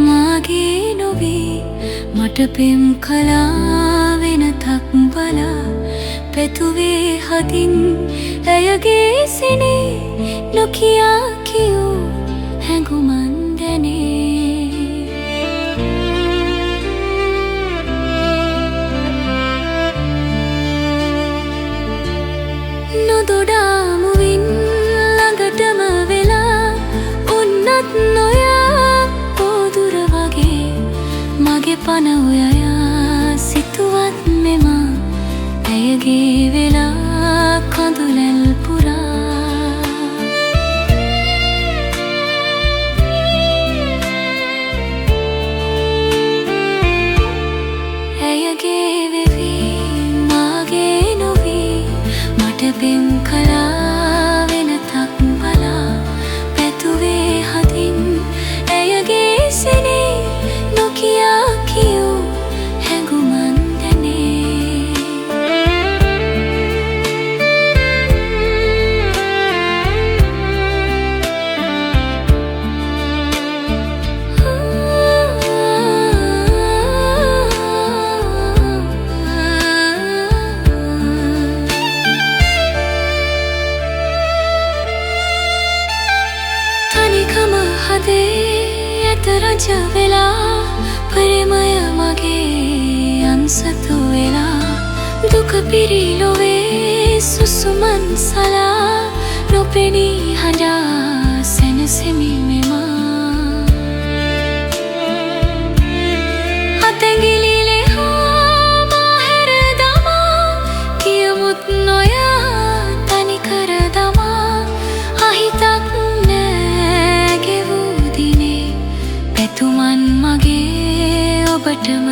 මාගේ නොවී මට පෙම් කලා වෙනතක් බලා පැතුවේ හදින් ඇයගේ සිනේ නොකියා කියූ හැඟුමන් දැනේ. නොදොඩාමුවින් ළඟටම වෙලා උන්නත් නොයා පොදුර වගේ මගේ පන උයයා සිතුවත් මෙම ඇයගේ වෙලා කඳුලැල් පුරා. ඇයගේ වෙවි මාගේ නොවී මට පෙම් කලා වෙනතක් බලා පැතුවේ හදින් ඇයගේ සිනේ නොකියා කියූ හැඟුමන් දැනේ. තනිකම හදේ ඇත රජ වෙලා ප්‍රේමය මගේ අන්සතු වෙලා දුක පිරි ලොවේ සුසුමන් සලා නොපෙනී හඬා සැනසෙමි මෙමා. අතැඟිලිලේ හා මාහැර දමා කියමුත් නොයා තනිකර දමා අහිතක් නෑ ගෙවූ දිනේ පැතුමන් මගේ ඔබටම